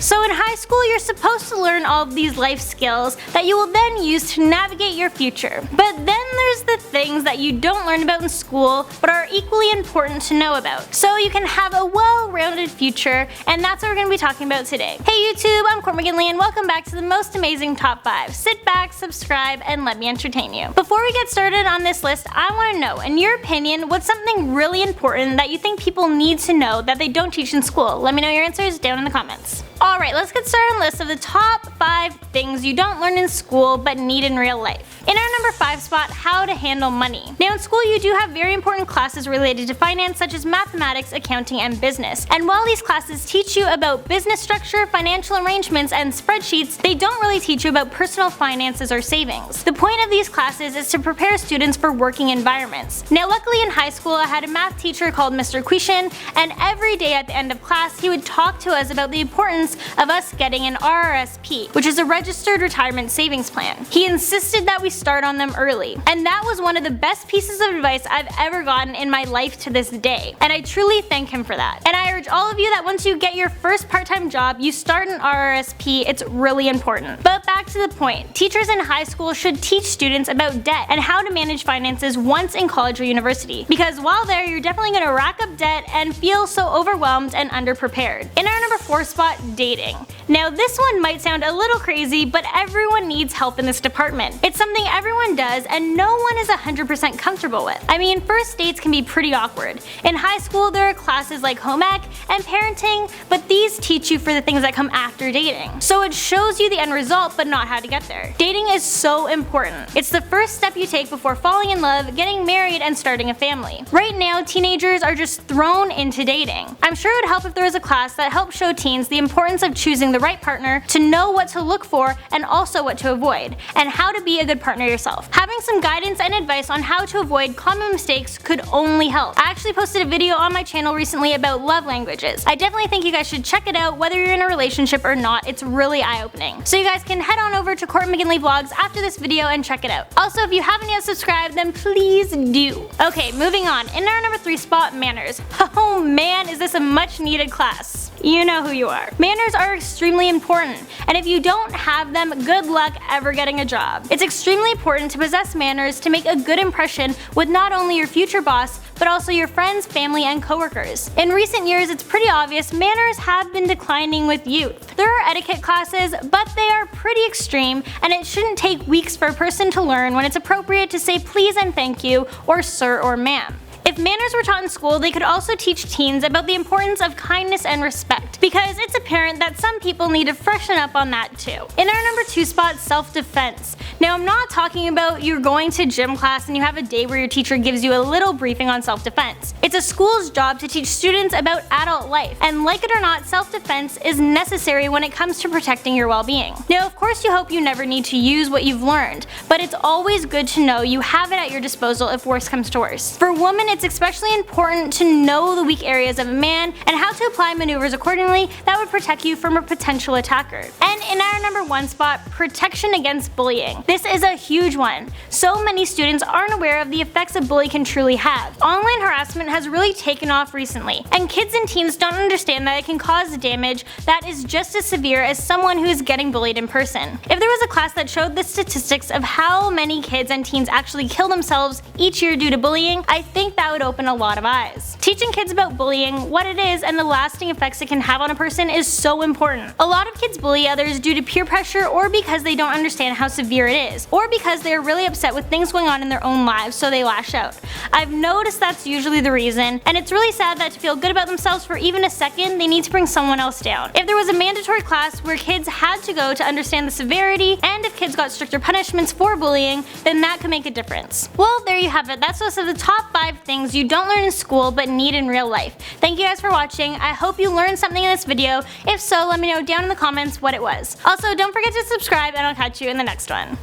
So in high school, you're supposed to learn all of these life skills that you will then use to navigate your future. But then there's the things that you don't learn about in school but are equally important to know about, so you can have a well-rounded future, and that's what we're going to be talking about today. Hey YouTube, I'm Court McGinley and welcome back to the most amazing top 5. Sit back, subscribe, and let me entertain you. Before we get started on this list, I want to know, in your opinion, what's something really important that you think people need to know that they don't teach in school? Let me know your answers down in the comments. Alright, let's get started on a list of the top 5 things you don't learn in school but need in real life. In our number 5 spot, how to handle money. Now in school you do have very important classes related to finance such as mathematics, accounting, and business. And while these classes teach you about business structure, financial arrangements, and spreadsheets, they don't really teach you about personal finances or savings. The point of these classes is to prepare students for working environments. Now luckily in high school I had a math teacher called Mr. Quishan, and every day at the end of class he would talk to us about the importance of us getting an RRSP, which is a registered retirement savings plan. He insisted that we start on them early, and that was one of the best pieces of advice I've ever gotten in my life to this day, and I truly thank him for that. And I urge all of you that once you get your first part-time job, you start an RRSP. It's really important. But back to the point, teachers in high school should teach students about debt and how to manage finances once in college or university, because while there you're definitely going to rack up debt and feel so overwhelmed and underprepared. In our number 4 spot, dating. Now this one might sound a little crazy, but everyone needs help in this department. It's something everyone does and no one is 100% comfortable with. I mean, first dates can be pretty awkward. In high school there are classes like home ec and parenting, but these teach you for the things that come after dating. So it shows you the end result but not how to get there. Dating is so important. It's the first step you take before falling in love, getting married, and starting a family. Right now teenagers are just thrown into dating. I'm sure it would help if there was a class that helped show teens the importance of choosing the right partner, to know what to look for and also what to avoid, and how to be a good partner yourself. Having some guidance and advice on how to avoid common mistakes could only help. I actually posted a video on my channel recently about love languages. I definitely think you guys should check it out whether you're in a relationship or not. It's really eye-opening. So you guys can head on over to Court McGinley Vlogs after this video and check it out. Also, if you haven't yet subscribed, then please do. Okay, moving on. In our number 3 spot, manners. Oh man, is this a much needed class. You know who you are. Manners are extremely important, and if you don't have them, good luck ever getting a job. It's extremely important to possess manners to make a good impression with not only your future boss, but also your friends, family, and coworkers. In recent years, it's pretty obvious manners have been declining with youth. There are etiquette classes, but they are pretty extreme, and it shouldn't take weeks for a person to learn when it's appropriate to say please and thank you, or sir or ma'am. If manners were taught in school, they could also teach teens about the importance of kindness and respect, because it's apparent that some people need to freshen up on that too. In our number 2 spot, self-defense. Now I'm not talking about you're going to gym class and you have a day where your teacher gives you a little briefing on self-defense. It's a school's job to teach students about adult life, and like it or not, self-defense is necessary when it comes to protecting your well-being. Now of course you hope you never need to use what you've learned, but it's always good to know you have it at your disposal if worse comes to worse. For women, it's especially important to know the weak areas of a man and how to apply maneuvers accordingly that would protect you from a potential attacker. And in our number 1 spot, protection against bullying. This is a huge one. So many students aren't aware of the effects a bully can truly have. Online harassment has really taken off recently, and kids and teens don't understand that it can cause damage that is just as severe as someone who is getting bullied in person. If there was a class that showed the statistics of how many kids and teens actually kill themselves each year due to bullying, I think that would open a lot of eyes. Teaching kids about bullying, what it is, and the lasting effects it can have on a person is so important. A lot of kids bully others due to peer pressure, or because they don't understand how severe it is, or because they are really upset with things going on in their own lives so they lash out. I've noticed that's usually the reason, and it's really sad that to feel good about themselves for even a second, they need to bring someone else down. If there was a mandatory class where kids had to go to understand the severity, and if kids got stricter punishments for bullying, then that could make a difference. Well, there you have it. That's most of the top 5 things you don't learn in school but need in real life. Thank you guys for watching. I hope you learned something in this video. If so, let me know down in the comments what it was. Also, don't forget to subscribe, and I'll catch you in the next one.